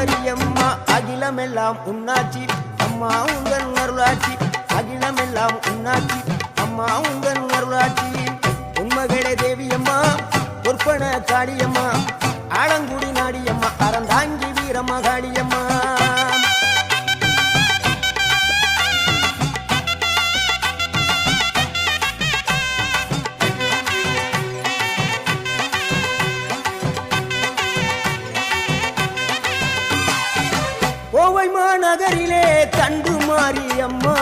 ஈஸ்வரியம்மா அகிலமெல்லாம் உன்னாட்சி அம்மா உங்கள் அருளாட்சி அகிலமெல்லாம் உன்னாட்சி அம்மா உங்கள் அருளாட்சி உண்மகளே தேவியம்மா பொற்பன காளியம்மா ஆலங்குடி நாடியம்மா அறந்தாங்கி வீரம்மா காளியம்மா கோவை மாநகரிலே தண்டு மாரியம்மா